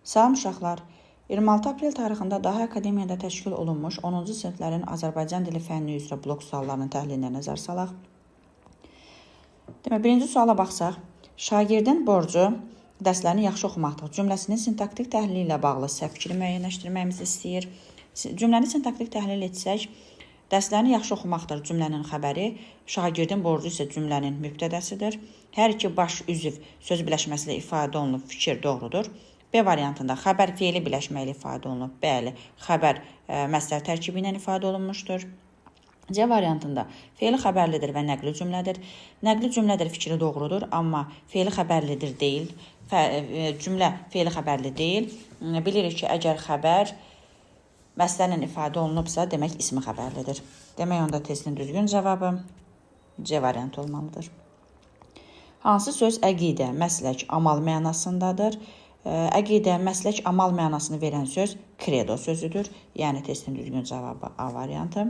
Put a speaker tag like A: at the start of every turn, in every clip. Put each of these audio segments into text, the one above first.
A: Salam uşaqlar, 26 aprel tarixində Dahi Akademiyada təşkil olunmuş 10-cu siniflərin Azərbaycan dili fənni üzrə blok suallarının təhlilinə nəzər salaq. Birinci suala baxsaq, şagirdin borcu dərslərini yaxşı oxumaqdır. Cümləsinin sintaktik təhlili ilə bağlı səhv fikri müəyyənləşdirməyimizi istəyir. Cümləni sintaktik təhlil etsək, dərslərini yaxşı oxumaqdır cümlənin xəbəri, şagirdin borcu isə cümlənin mübtədəsidir. Hər iki baş üzv söz biləşməsi ilə ifadə olunub, fikir doğrudur. B variantında xəbər feili biləşməklə ifadə olunub. Bəli, xəbər məsdər tərkibi ilə ifadə olunmuşdur. C variantında feili xəbərlidir və nəqli cümlədir. Nəqli cümlədir, fikri doğrudur, amma feili xəbərlidir deyil. Cümlə feili xəbərli deyil. Bilirik ki, əgər xəbər məsdərlə ifadə olunubsa, demək ismi xəbərlidir. Demək onda testin düzgün cavabı C variantı olmalıdır. Hansı söz əqidə, məslək, amal mənasındadır? Əqidə, məslək, amal mənasını verən söz kredo sözüdür. Yəni testin düzgün cavabı A variantı.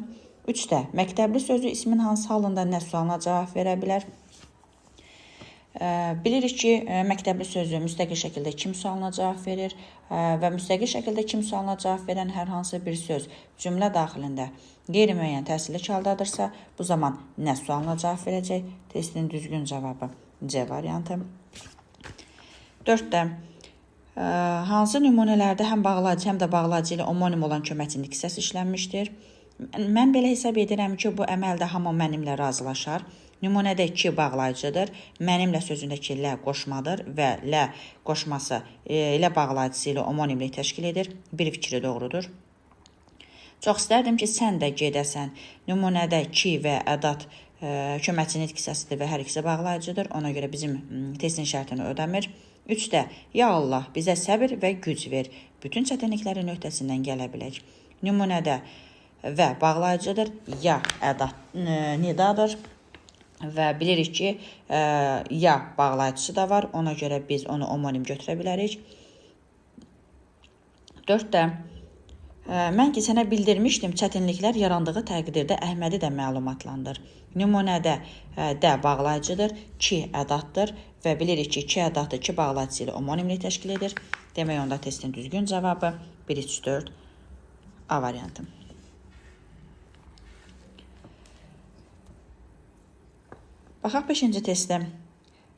A: 3-də məktəbli sözü ismin hansı halında nə sualına cavab verə bilər? Bilirik ki, məktəbli sözü müstəqil şəkildə kim sualına cavab verir və müstəqil şəkildə kim sualına cavab verən hər hansı bir söz cümlə daxilində qeyri-müəyyən təsirli kaldadırsa, bu zaman nə sualına cavab verəcək? Testin düzgün cavabı C variantı. 4-də hansı nümunələrdə həm bağlayıcı, həm də bağlayıcı ilə homonim olan köməkçilik hissəsi işlənmişdir? Mən belə hesab edirəm ki, bu əməldə hamı mənimlə razılaşar. Nümunədə ki bağlayıcıdır, mənimlə sözündəki lə qoşmadır və lə qoşması ilə bağlayıcısı ilə homonimlik təşkil edir. Bir fikri doğrudur. Çox istərdim ki, sən də gedəsən. Nümunədə ki və ədat köməkçilik hissəsidir və hər ikisi bağlayıcıdır. Ona görə bizim testin şərtini ödəmir. 3-də, ya Allah, bizə səbir və güc ver. Bütün çətinliklərin öhdəsindən gələ bilək. Nümunədə və bağlayıcıdır, ya ədat nidadır və bilirik ki, ya bağlayıcısı da var. Ona görə biz onu homonim götürə bilərik. 4-də, mən ki, sənə bildirmişdim, çətinliklər yarandığı təqdirdə Əhmədi də məlumatlandır. Nümunədə də bağlayıcıdır, ki ədatdır və bilirik ki, ki ədatı ki bağlayıcısı ilə homonimlik təşkil edir. Demək onda testin düzgün cavabı 1-3-4 A variantı. Baxaq 5-ci testdə.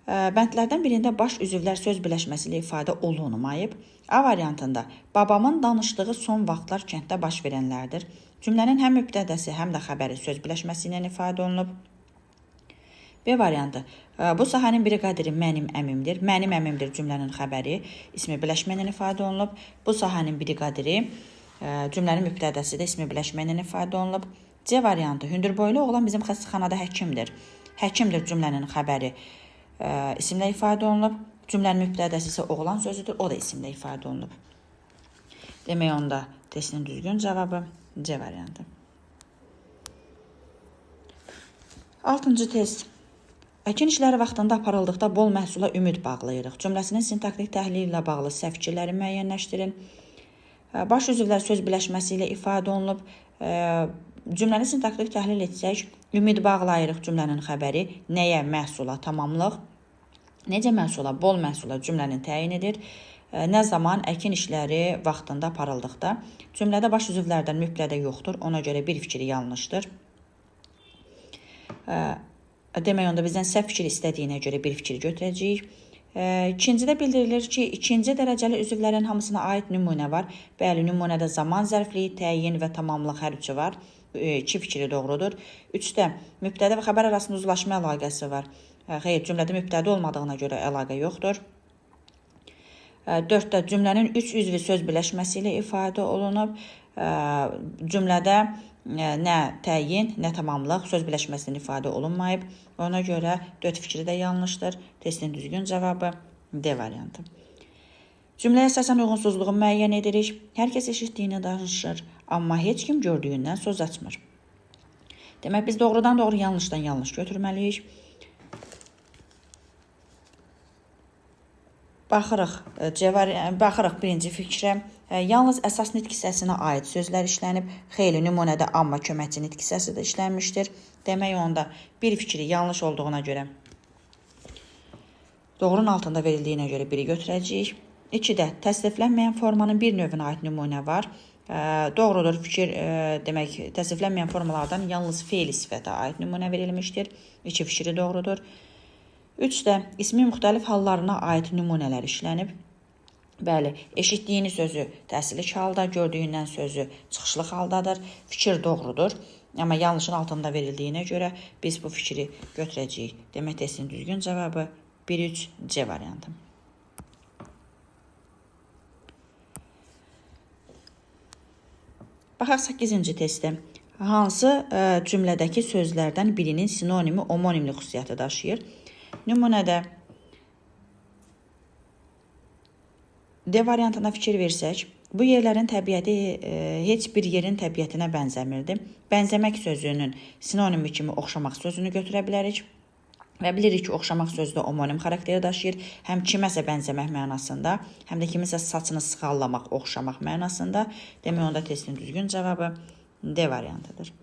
A: Bəndlərdən birində baş üzvlər söz biləşməsi ilə ifadə olunmayıb. A variantında babamın danışdığı son vaxtlar kənddə baş verənlərdir. Cümlənin həm mübtədəsi, həm də xəbəri söz biləşməsi ilə ifadə olunub. B variantı. Bu sahənin briqadiri mənim əmimdir. Mənim əmimdir cümlənin xəbəri ismi biləşmə ilə ifadə olunub. Bu sahənin briqadiri cümlənin mübtədəsi də ismi biləşmə ilə ifadə olunub. C variantı. Hündürboylu oğlan bizim xəstəxanada həkimdir. Həkimdir cümlənin xəbəri isimlə ifadə olunub. Cümlənin mübtədəsi isə oğlan sözüdür. O da isimlə ifadə olunub. Demək onda testin düzgün cavabı C variantı. 6-cı test. Əkin işləri vaxtında aparıldıqda bol məhsula ümid bağlayırıq. Cümləsinin sintaktik təhlili ilə bağlı səhv fikirləri müəyyənləşdirin. Baş üzvlər söz biləşməsi ilə ifadə olunub. Cümləni sintaktik təhlil etsək, ümid bağlayırıq cümlənin xəbəri nəyə? Məhsula, tamamlıq. Necə məhsula? Bol məhsula cümlənin təyin edir. Nə zaman? Əkin işləri vaxtında aparıldıqda. Cümlədə baş üzvlərdən mübtədə yoxdur. Ona görə bir fikri yanlışdır. Demək onda bizdən səhv fikir istədiyinə görə bir fikir götürəcəyik. İkincidə bildirilir ki, ikinci dərəcəli üzvlərin hamısına aid nümunə var. Bəli, nümunədə zaman zərfliyi, təyin və tamamlıq hər üçü var. 2 fikri doğrudur. 3-də mübtədə və xəbər arasında uzlaşma əlaqəsi var. Xeyr, cümlədə mübtədə olmadığına görə əlaqə yoxdur. 4-də cümlənin 3 üzvü söz biləşməsi ilə ifadə olunub. Cümlədə nə təyin, nə tamamlıq söz biləşməsinin ifadə olunmayıb. Ona görə 4 fikri də yanlışdır. Testin düzgün cavabı D variantı. Cümləyə əsasən uyğunsuzluğu müəyyən edirik. Hər kəs eşitdiyini danışır, amma heç kim gördüyündən söz açmır. Demək, biz doğrudan doğru, yanlışdan yanlış götürməliyik. Baxırıq birinci fikrə. Yalnız əsas nitq hissəsinə aid sözlər işlənib. Xeyli nümunədə amma köməkçi nitq hissəsi də işlənmişdir. Demək onda bir fikri yanlış olduğuna görə, doğrunun altında verildiyinə görə biri götürəcəyik. 2-də təsniflənməyən formanın bir növünə aid nümunə var. Doğrudur, fikir demək, təsniflənməyən formalardan yalnız fe'li sifətə aid nümunə verilmişdir. 2 fikri doğrudur. 3-də ismin müxtəlif hallarına aid nümunələr işlənib. Bəli, eşitdiyini sözü təsirli halda, gördüyündən sözü çıxışlı haldadır. Fikir doğrudur. Amma yanlışın altında verildiyinə görə biz bu fikri götürəcəyik. Demək, testin düzgün cavabı 1-3 C variantı. Baxaq 8-ci testə. Hansı cümlədəki sözlərdən birinin sinonimi omonimli xüsusiyyəti daşıyır? Nümunədə D variantına fikir versək, bu yerlərin təbiəti heç bir yerin təbiətinə bənzəmirdi. Bənzəmək sözünün sinonimi kimi oxşamaq sözünü götürə bilərik. Və bilirik ki, oxşamaq sözü də omonim xarakteri daşıyır. Həm kiməsə bənzəmək mənasında, həm də kiməsə saçını sığallamaq, oxşamaq mənasında. Demək, onda testin düzgün cavabı D variantıdır.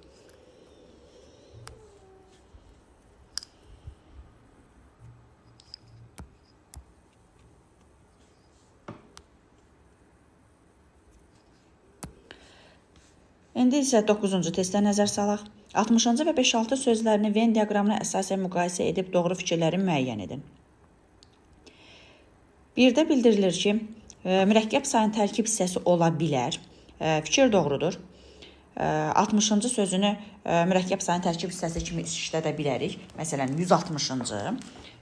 A: İndi isə 9-cu testə nəzər salaq. 60-cı və 5-6 sözlərini Venn diaqramına əsasən müqayisə edib doğru fikirləri müəyyən edin. 1-də bildirilir ki, mürəkkəb sayın tərkib hissəsi ola bilər. Fikir doğrudur. 60-cı sözünü mürəkkəb sayın tərkib hissəsi kimi işlədə bilərik. Məsələn, 160-cı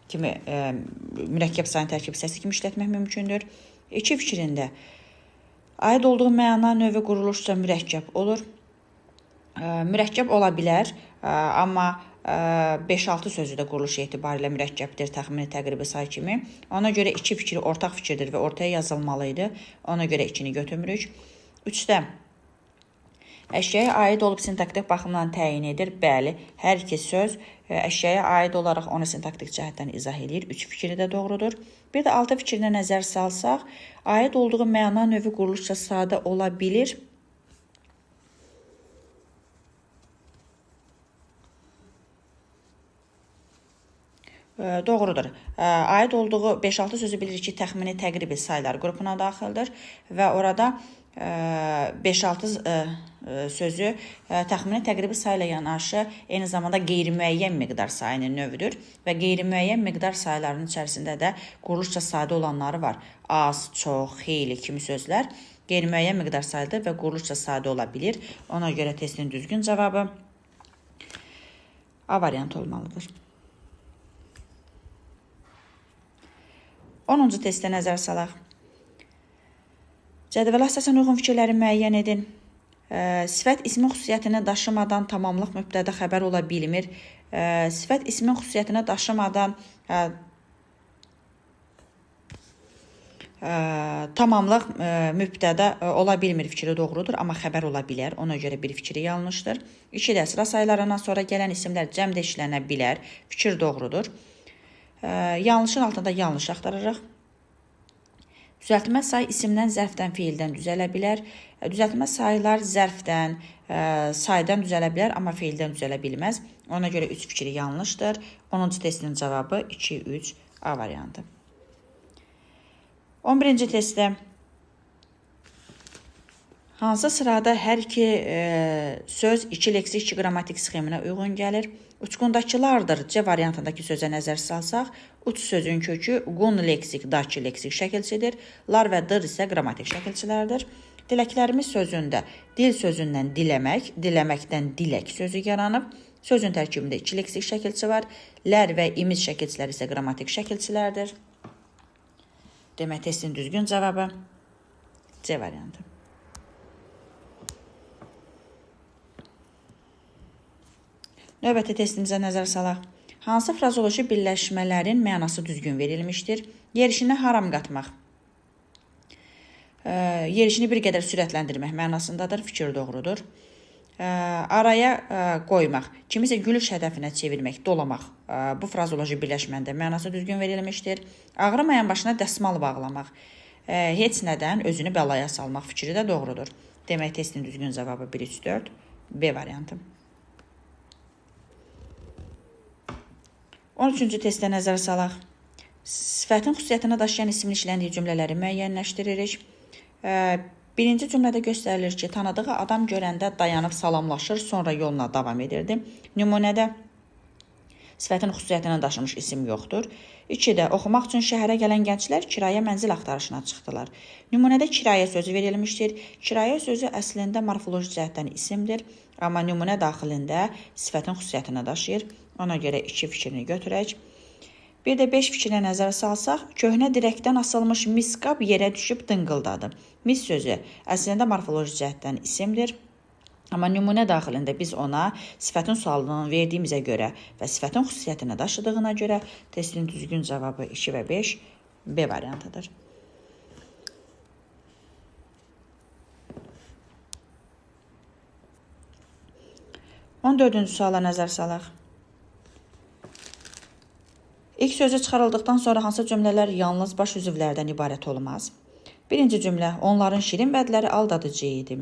A: kimi mürəkkəb sayın tərkib hissəsi kimi işlətmək mümkündür. 2 fikrində aid olduğu məna növü quruluşca mürəkkəb olur. Mürəkkəb ola bilər, amma 5-6 sözü də quruluş etibarilə mürəkkəbdir, təxmini təqribi say kimi. Ona görə 2 fikir ortaq fikirdir və ortaya yazılmalıydı. Ona görə 2-ni götürmürük. 3-də əşyaya aid olub sintaktik baxımdan təyin edir. Bəli, hər iki söz əşyaya aid olaraq onu sintaktik cəhətdən izah edir. 3 fikri də doğrudur. Bir də 6 fikrinə nəzər salsaq, aid olduğu məna növü quruluşca sadə ola bilir. Doğrudur. Aid olduğu 5-6 sözü bilirik ki, təxmini təqribi saylar qrupuna daxildir və orada 5-6 sözü təxmini təqribi sayla yanaşı eyni zamanda qeyri-müəyyən miqdar sayının növüdür və qeyri-müəyyən miqdar saylarının içərisində də quruluşca sadə olanları var. Az, çox, xeyli kimi sözlər qeyri-müəyyən miqdar saylıdır və quruluşca sadə ola bilir. Ona görə testin düzgün cavabı A variantı olmalıdır. 10-cu testə nəzər salaq. Cədvələ əsasən uyğun fikirləri müəyyən edin. Sifət ismin xüsusiyyətini daşımadan tamamlıq mübtədə xəbər ola bilmir. Sifət ismin xüsusiyyətini daşımadan tamamlıq mübtədə ola bilmir fikri doğrudur, amma xəbər ola bilər. Ona görə bir fikri yanlışdır. 2-də sıra saylarından sonra gələn isimlər cəmdə işlənə bilər. Fikir doğrudur. Yanlışın altında yanlış axtarırıq. Düzəltmə say isimdən, zərfdən, fiildən düzələ bilər. Düzəltmə saylar zərfdən, saydan düzələ bilər, amma fiildən düzələ bilməz. Ona görə 3 fikri yanlışdır. 10-cu testin cavabı 2-3 A variantı. 11-ci testdə hansı sırada hər iki söz 2 leksik, 2 qrammatik sxeminə uyğun gəlir? Uçqundakılardır C variantındakı sözə nəzər salsaq, uç sözün kökü qun leksik, dakı leksik şəkilçidir. Lar və dır isə qrammatik şəkilçilərdir. Diləklərimiz sözündə dil sözündən diləmək, diləməkdən dilək sözü yaranıb. Sözün tərkibində 2 leksik şəkilçi var. Lər və imiz şəkilçilər isə qrammatik şəkilçilərdir. Demək, testin düzgün cavabı C variantı. Növbəti testimizə nəzər salaq. Hansı frazoloji birləşmələrin mənası düzgün verilmişdir? Yerişinə haram qatmaq. Yerişini bir qədər sürətləndirmək mənasındadır. Fikir doğrudur. Araya qoymaq. Kimisə gülüş hədəfinə çevirmək, dolamaq. Bu frazoloji birləşməndə mənası düzgün verilmişdir. Ağrımayan başına dəsmal bağlamaq. Heç nədən özünü bəlaya salmaq fikri də doğrudur. Demək, testin düzgün cavabı 1-3-4 B variantı. 13-cü testə nəzər salaq. Sifətin xüsusiyyətini daşıyan isimli işləndiyi cümlələri müəyyənləşdiririk. Birinci cümlədə göstərilir ki, tanıdığı adam görəndə dayanıb salamlaşır, sonra yoluna davam edirdi. Nümunədə sifətin xüsusiyyətini daşımış isim yoxdur. 2-də oxumaq üçün şəhərə gələn gənclər kirayə mənzil axtarışına çıxdılar. Nümunədə kirayə sözü verilmişdir. Kirayə sözü əslində morfoloji cəhətdən isimdir, amma nümunə daxilində sifətin xüsusiyyətini daşıyır. Ona görə 2 fikrini götürək. Bir də 5 fikrinə nəzər salsaq, köhnə dirəkdən asılmış mis qab yerə düşüb dınqıldadı. Mis sözü əslində morfoloji cəhətdən isimdir. Amma nümunə daxilində biz ona sifətin sualını verdiyimizə görə və sifətin xüsusiyyətini daşıdığına görə testin düzgün cavabı 2 və 5 B variantıdır. On dördüncü suala nəzər salaq. İlk sözü çıxarıldıqdan sonra hansı cümlələr yalnız baş üzvlərdən ibarət olmaz? Birinci cümlə, onların şirin vədləri aldadıcı idi.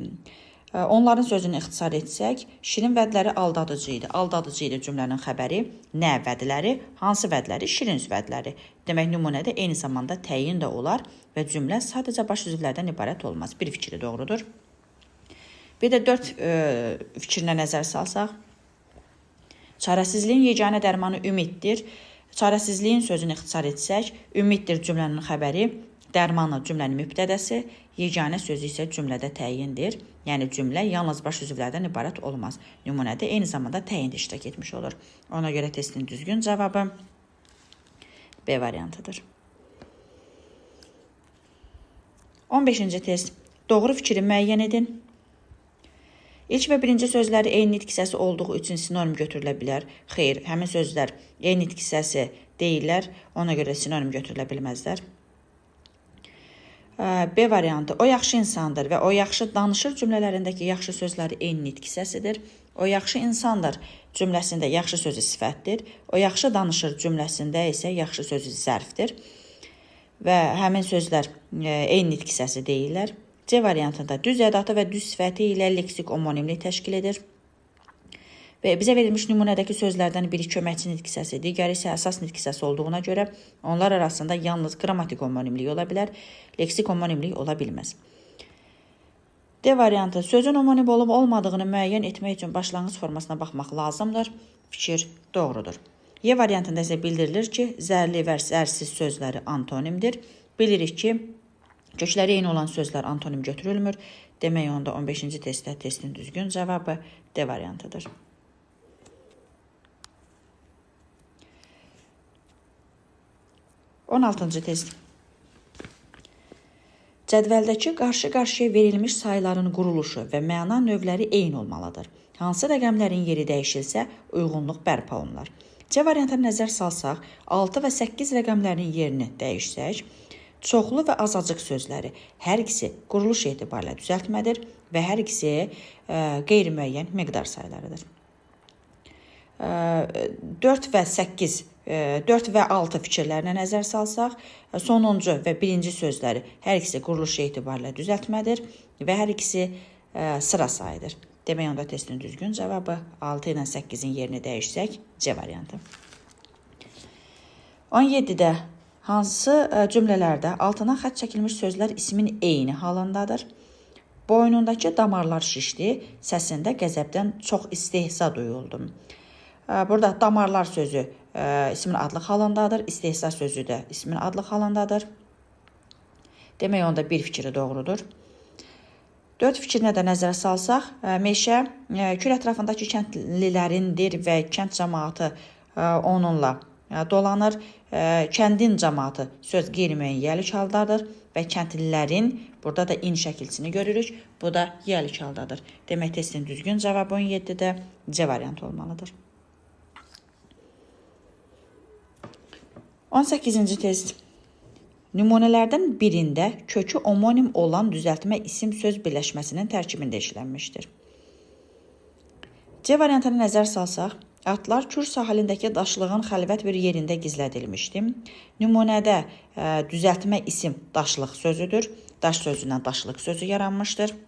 A: Onların sözünü ixtisar etsək, şirin vədləri aldadıcı idi. Aldadıcı idi cümlənin xəbəri, nə vədləri, hansı vədləri, şirin vədləri. Demək, nümunədə eyni zamanda təyin də olar və cümlə sadəcə baş üzvlərdən ibarət olmaz. Bir fikri doğrudur. Bir də 4 fikrinə nəzər salsaq, çarəsizliyin yeganə dərmanı ümiddir. Çarəsizliyin sözünü ixtisar etsək, ümiddir cümlənin xəbəri, dərmanı cümlənin mübtədəsi, yeganə sözü isə cümlədə təyindir. Yəni cümlə yalnız baş üzvlərdən ibarət olmaz. Nümunədə eyni zamanda təyin də iştirak etmiş olur. Ona görə testin düzgün cavabı B variantıdır. 15-ci test. Doğru fikri müəyyən edin. İlk və birinci sözləri eyni nitq hissəsi olduğu üçün sinonim götürülə bilər. Xeyr, həmin sözlər eyni nitq hissəsi deyirlər, ona görə sinonim götürülə bilməzlər. B variantı, o yaxşı insandır və o yaxşı danışır cümlələrindəki yaxşı sözləri eyni nitq hissəsidir. O yaxşı insandır cümləsində yaxşı sözü sifətdir. O yaxşı danışır cümləsində isə yaxşı sözü zərfdir. Və həmin sözlər eyni nitq hissəsi deyirlər. C variantında düz ədatı və düz sifəti ilə leksik homonimlik təşkil edir. Və bizə verilmiş nümunədəki sözlərdən biri köməkçi nitq hissəsi, digəri isə əsas nitq hissəsi olduğuna görə onlar arasında yalnız qrammatik homonimlik ola bilər, leksik homonimlik ola bilməz. D variantı, sözün homonim olub olmadığını müəyyən etmək üçün başlanğıc formasına baxmaq lazımdır. Fikir doğrudur. Y variantında isə bildirilir ki, zərli və zərsiz sözləri antonimdir. Bilirik ki, kökləri eyni olan sözlər antonim götürülmür. Demək onda 15-ci testdə testin düzgün cavabı D variantıdır. On 16-cı test. Cədvəldəki qarşı-qarşıya verilmiş sayıların quruluşu və məna növləri eyni olmalıdır. Hansı rəqəmlərin yeri dəyişilsə, uyğunluq bərpa olunur. C variantına nəzər salsaq, 6 və 8 rəqəmlərinin yerini dəyişsək, çoxlu və azacıq sözləri hər ikisi quruluş etibarilə düzəltmədir və hər ikisi qeyri-müəyyən miqdar sayılarıdır. 4 və 8, 4 və 6 fikirlərinə nəzər salsaq, sonuncu və birinci sözləri hər ikisi quruluş etibarilə düzəltmədir və hər ikisi sıra sayıdır. Demək onda testin düzgün cavabı 6 ilə 8-in yerini dəyişsək C variantı. 17-də hansı cümlələrdə altına xətt çəkilmiş sözlər ismin eyni halındadır? Boynundakı damarlar şişdi, səsində qəzəbdən çox istehza duyuldu. Burada damarlar sözü ismin adlıq halındadır, istehza sözü də ismin adlıq halındadır. Demək onda bir fikri doğrudur. 4 fikrinə də nəzərə salsaq, meşə kül ətrafındakı kəndlilərindir və kənd cəmaatı onunla dolanır. Kəndin cəmaatı söz qeyri-müəyyən yəlik haldadır və kəndlilərin burada da in şəkilçisini görürük. Bu da yəlik haldadır. Demək testin düzgün cavabı 17-də C variantı olmalıdır. 18-ci test. Nümunələrdən birində kökü homonim olan düzəltmə isim söz birləşməsinin tərkibində işlənmişdir. C variantına nəzər salsaq, atlar Kür sahilindəki daşlığın xəlvət bir yerində gizlədilmişdi. Nümunədə düzəltmə isim daşlıq sözüdür. Daş sözündən daşlıq sözü yaranmışdır.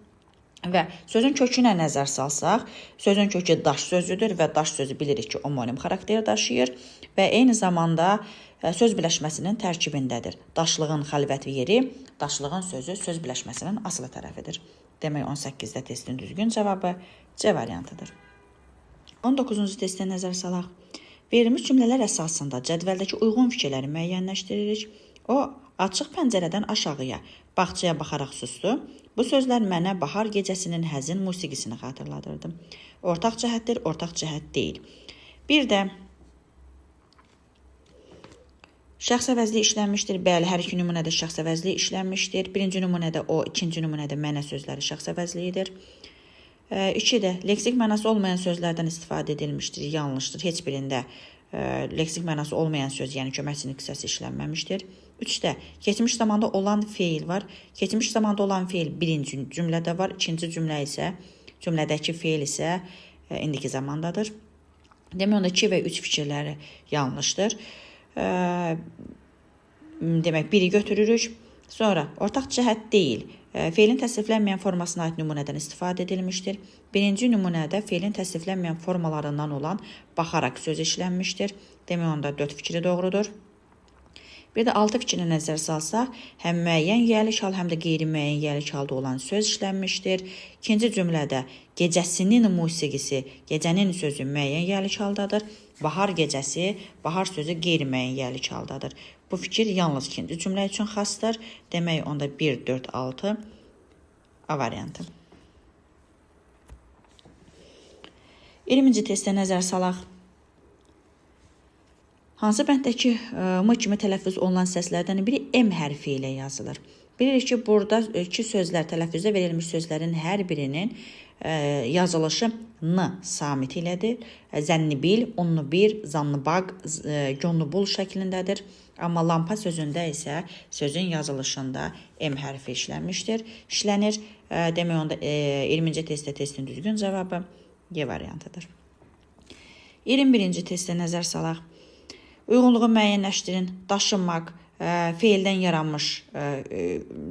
A: Və sözün kökünə nəzər salsaq, sözün kökü daş sözüdür və daş sözü bilirik ki, homonim xarakteri daşıyır və eyni zamanda söz birləşməsinin tərkibindədir. Daşlığın xəlvət yeri, daşlığın sözü söz birləşməsinin asılı tərəfidir. Demək 18-də testin düzgün cavabı C variantıdır. 19-cu testə nəzər salaq. Verilmiş cümlələr əsasında cədvəldəki uyğun fikirləri müəyyənləşdiririk. O, açıq pəncərədən aşağıya, bağçaya baxaraq sustu. Bu sözlər mənə bahar gecəsinin həzin musiqisini xatırladırdı. Ortaq cəhətdir, ortaq cəhət deyil. Bir də şəxs əvəzliyi işlənmişdir. Bəli, hər iki nümunədə şəxs əvəzliyi işlənmişdir. Birinci nümunədə o, ikinci nümunədə mənə sözləri şəxs əvəzliyidir. 2-də leksik mənası olmayan sözlərdən istifadə edilmişdir. Yanlışdır. Heç birində leksik mənası olmayan söz, yəni köməkçinin qissəsi işlənməmişdir. 3-də keçmiş zamanda olan feil var. Keçmiş zamanda olan feil birinci cümlədə var. İkinci cümlədəki feil isə indiki zamandadır. Demək, onda 2 və 3 fikirləri yanlışdır. Demək, biri götürürük. Sonra, ortaq cəhət deyil. Feilin təsriflənməyən formasına aid nümunədən istifadə edilmişdir. Birinci nümunədə feilin təsriflənməyən formalarından olan baxaraq söz işlənmişdir. Demək, onda 4 fikri doğrudur. Bir də 6 fikrini nəzər salsaq, həm müəyyən yiyəlik hal, həm də qeyri-müəyyən yiyəlik halda olan söz işlənmişdir. İkinci cümlədə gecəsinin musiqisi, gecənin sözü müəyyən yiyəlik haldadır. Bahar gecəsi, bahar sözü qeyri-müəyyən yiyəlik haldadır. Bu fikir yalnız ikinci cümlə üçün xasdır. Demək, onda 1, 4, 6 A variantı. 20-ci testə nəzər salaq. Hansı bənddəki M kimi tələffüz olunan səslərdən biri M hərfi ilə yazılır? Bilirik ki, burada iki sözlər, tələffüzdə verilmiş sözlərin hər birinin yazılışı N samiti ilədir. Zənnibil, onnubil, zannıbaq, gonnubul şəklindədir. Amma lampa sözündə isə sözün yazılışında M hərfi işlənir. Demək, onda 20-ci testdə testin düzgün cavabı Y variantıdır. 21-ci testə nəzər salaq. Uyğunluğu müəyyənləşdirin. Daşınmaq feildən yaranmış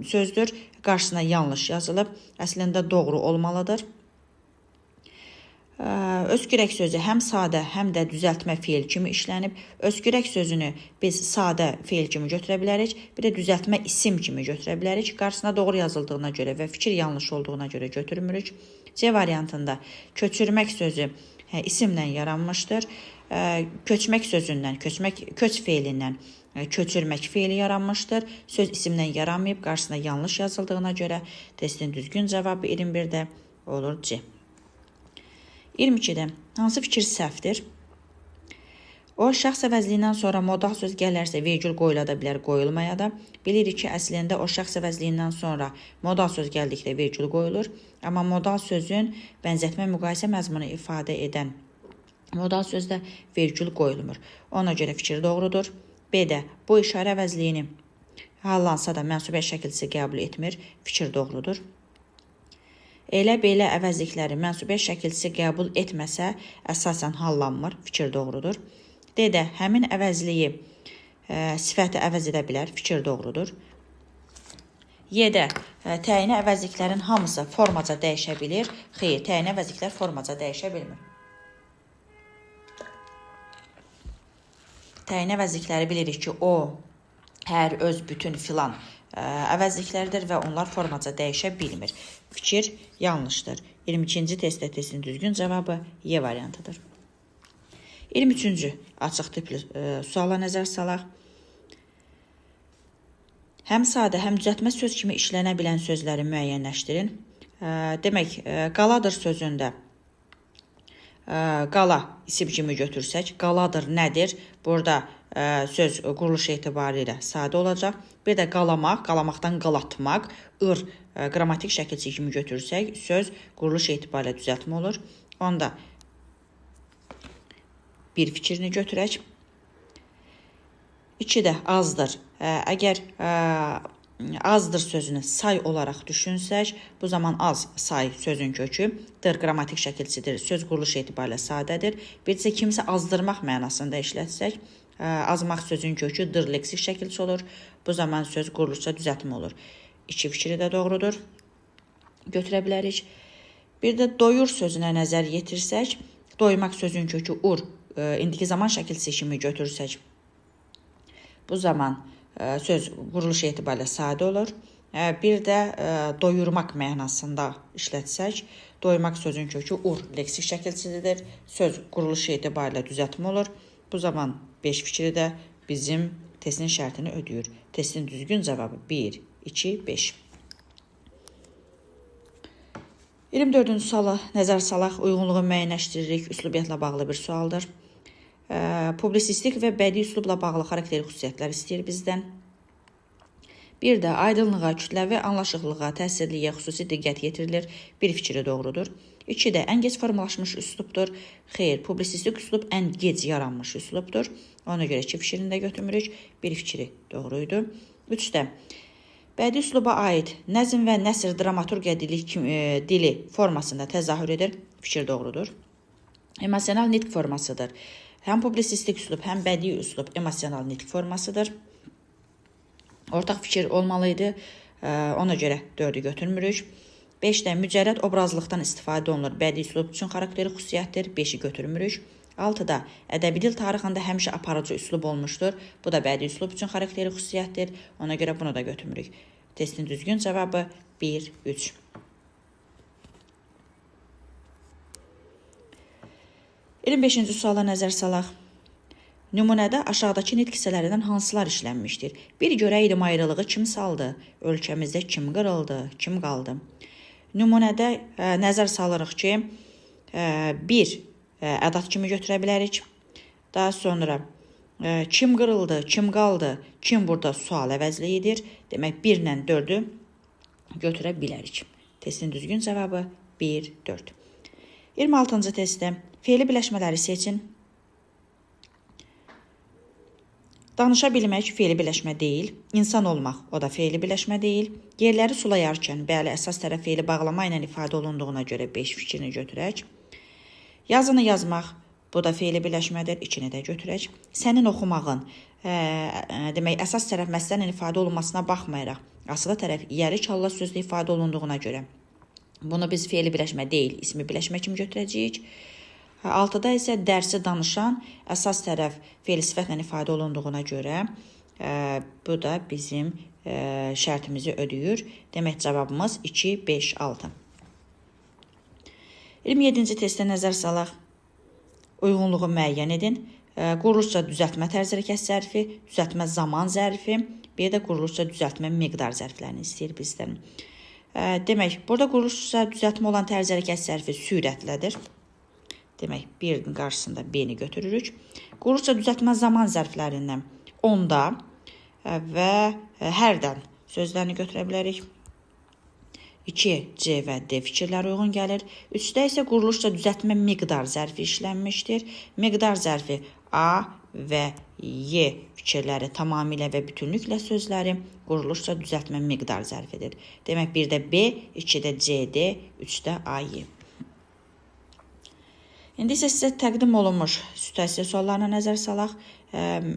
A: sözdür. Qarşısına yanlış yazılıb. Əslində doğru olmalıdır. Öskürək sözü həm sadə, həm də düzəltmə feil kimi işlənib. Öskürək sözünü biz sadə feil kimi götürə bilərik. Bir də düzəltmə isim kimi götürə bilərik. Qarşısına doğru yazıldığına görə və fikir yanlış olduğuna görə götürmürük. C variantında köçürmək sözü isimlə yaranmışdır. Köçmək sözündən, köç feilindən köçürmək feili yaranmışdır. Söz isimlə yaranmayıb, qarşısına yanlış yazıldığına görə testin düzgün cavabı 21-də olur C. 22-də hansı fikir səhvdir? O, şəxs əvəzliyindən sonra modal söz gələrsə vergül qoyula da bilər, qoyulmaya da. Bilirik ki, əslində o şəxs əvəzliyindən sonra modal söz gəldikdə vergül qoyulur. Amma modal sözün bənzətmə müqayisə məzmunu ifadə edən modal sözdə vergül qoyulmur. Ona görə fikir doğrudur. B-də bu işarə əvəzliyini hallansa da mənsubiyyə şəkilçisi qəbul etmir. Fikir doğrudur. Elə-belə əvəzlikləri mənsubiyyə şəkilçisi qəbul etməsə, əsasən hallanmır. Fikir doğrudur. D-də həmin əvəzliyi sifəti əvəz edə bilər. Fikir doğrudur. Y-də təyini əvəzliklərin hamısı formaca dəyişə bilir. Xeyr, təyini əvəzliklər formaca dəyişə bilmir. Təyin əvəzlikləri bilirik ki, o, hər, öz, bütün filan əvəzliklərdir və onlar formaca dəyişə bilmir. Fikir yanlışdır. 22-ci testdə testin düzgün cavabı Y variantıdır. 23-cü açıq tipli suala nəzər salaq. Həm sadə, həm düzəltmə söz kimi işlənə bilən sözləri müəyyənləşdirin. Demək, qaladır sözündə qala isim kimi götürsək, qaladır nədir? Burada söz quruluş etibarilə sadə olacaq. Bir də qalamaq, qalamaqdan qalatmaq, qrammatik şəkilçi kimi götürsək, söz quruluş etibarilə düzəltmə olur. Onda bir fikrini götürək. 2-də azdır. Əgər azdır sözünü say olaraq düşünsək, bu zaman az say sözün kökü qrammatik şəkilçidir. Söz quruluş etibarilə sadədir. Bir isə kimsə azdırmaq mənasında işlətsək, azmaq sözün kökü leksik şəkilçi olur. Bu zaman söz quruluşca düzəltmə olur. 2 fikri də doğrudur. Götürə bilərik. Bir də doyur sözünə nəzər yetirsək, doymaq sözün kökü indiki zaman şəkilçisi kimi götürsək, Bu zaman söz quruluş etibarilə sadə olur. Bir də doyurmaq mənasında işlətsək, doyurmaq sözün kökü ur leksik şəkilçisidir. Söz quruluş etibarilə düzəltmə olur. Bu zaman 5 fikri də bizim testin şərtini ödəyir. Testin düzgün cavabı 1, 2, 5. 24-cü suala nəzər salaq, uyğunluğu müəyyənləşdiririk. Üslubiyyatla bağlı bir sualdır. Publisistik və bədii üslubla bağlı xarakteri xüsusiyyətlər istəyir bizdən. Bir də aydınlığa, kütləvi anlaşıqlığa, təsirliyə xüsusi diqqət yetirilir. Bir fikri doğrudur. 2 də ən gec formalaşmış üslubdur. Xeyr, publisistik üslub ən gec yaranmış üslubdur. Ona görə 2 fikrini də götürmürük. Bir fikri doğruydu. 3 də bədii üsluba aid nəzm və nəsr dramaturgiya dili formasında təzahür edir. Fikir doğrudur. Emosional nitq formasıdır. Həm publisistik üslub, həm bədii üslub emosional nitq formasıdır. Ortaq fikir olmalıydı. Ona görə 4-ü götürmürük. 5-də mücərrəd obrazlıqdan istifadə olunur. Bədii üslub üçün xarakteri xüsusiyyətdir. 5-i götürmürük. 6-da ədəbi dil tarixində həmişə aparıcı üslub olmuşdur. Bu da bədii üslub üçün xarakteri xüsusiyyətdir. Ona görə bunu da götürmürük. Testin düzgün cavabı 1, 3. 25-ci suala nəzər salaq. Nümunədə aşağıdakı nitq hissələrindən hansılar işlənmişdir? Bir görəydim ayrılığı kim saldı? Ölkəmizdə kim qırıldı? Kim qaldı? Nümunədə nəzər salırıq ki, bir ədat kimi götürə bilərik. Daha sonra kim qırıldı? Kim qaldı? Kim burada sual əvəzliyidir? Demək 1 ilə 4-ü götürə bilərik. Testin düzgün cavabı 1, 4. 26-cı testdə fe'li birləşmələri seçin. Danışa bilmək fe'li birləşmə deyil. İnsan olmaq, o da fe'li birləşmə deyil. Yerləri sulayarkən, bəli, əsas tərəf fe'li bağlama ilə ifadə olunduğuna görə 5 fikrini götürək. Yazını yazmaq, bu da fe'li birləşmədir, 2-ni də götürək. Sənin oxumağın, demək, əsas tərəf məsələn ifadə olunmasına baxmayaraq, asılı tərəf yəri kalla sözlü ifadə olunduğuna görə bunu biz fe'li birləşmə deyil, ismi birləşmə kimi götürəcəyik. 6-da isə dərsi danışan əsas tərəf fe'li sifətlə ifadə olunduğuna görə bu da bizim şərtimizi ödəyir. Demək cavabımız 2, 5, 6. 27-ci testə nəzər salaq. Uyğunluğu müəyyən edin. Quruluşca düzəltmə tərz hərəkət zərfi, düzəltmə zaman zərfi, bir də quruluşca düzəltmə miqdar zərflərini istəyir bizdən. Demək, burada quruluşca düzəltmə olan tərz hərəkət zərfi sürətlədir. Demək, 1-in qarşısında B-ni götürürük. Quruluşca düzəltmə zaman zərflərindən onda və hərdən sözlərini götürə bilərik. 2, C və D fikirlər uyğun gəlir. 3-də isə quruluşca düzəltmə miqdar zərfi işlənmişdir. Miqdar zərfi A və Y fikirləri tamamilə və bütünlüklə sözləri quruluşca düzəltmə miqdar zərfidir. Demək, 1-də B, 2-də C, D, 3-də A, Y. İndi isə sizə təqdim olunmuş situasiya suallarına nəzər salaq.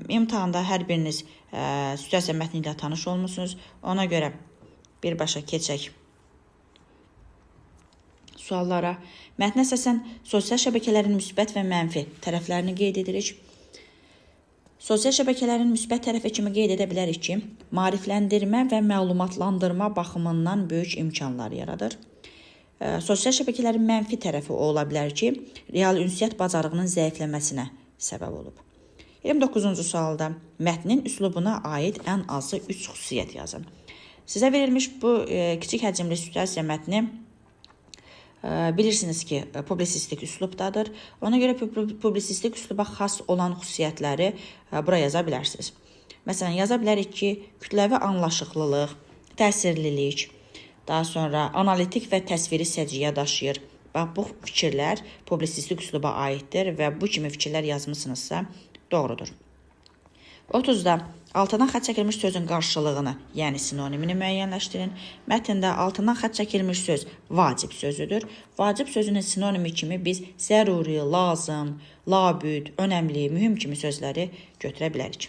A: İmtahanda hər biriniz situasiya mətni ilə tanış olmusunuz. Ona görə birbaşa keçək suallara. Mətnə əsasən sosial şəbəkələrin müsbət və mənfi tərəflərini qeyd edirik. Sosial şəbəkələrin müsbət tərəfi kimi qeyd edə bilərik ki, maarifləndirmə və məlumatlandırma baxımından böyük imkanlar yaradır. Sosial şəbəkələrin mənfi tərəfi ola bilər ki, real ünsiyyət bacarığının zəifləməsinə səbəb olub. 29-cu sualda mətnin üslubuna aid ən azı 3 xüsusiyyət yazın. Sizə verilmiş bu kiçik həcmli situasiya mətni bilirsiniz ki, publisistik üslubdadır. Ona görə publisistik üsluba xas olan xüsusiyyətləri bura yaza bilərsiniz. Məsələn, yaza bilərik ki, kütləvi anlaşıqlılıq, təsirlilik, daha sonra analitik və təsviri səciyyə daşıyır. Bax, bu fikirlər publisistik üsluba aiddir və bu kimi fikirlər yazmışsınızsa doğrudur. 30-da altından xətt çəkilmiş sözün qarşılığını, yəni sinonimini müəyyənləşdirin. Mətndə altından xətt çəkilmiş söz vacib sözüdür. Vacib sözünün sinonimi kimi biz zəruri, lazım, labüd, önəmli, mühüm kimi sözləri götürə bilərik.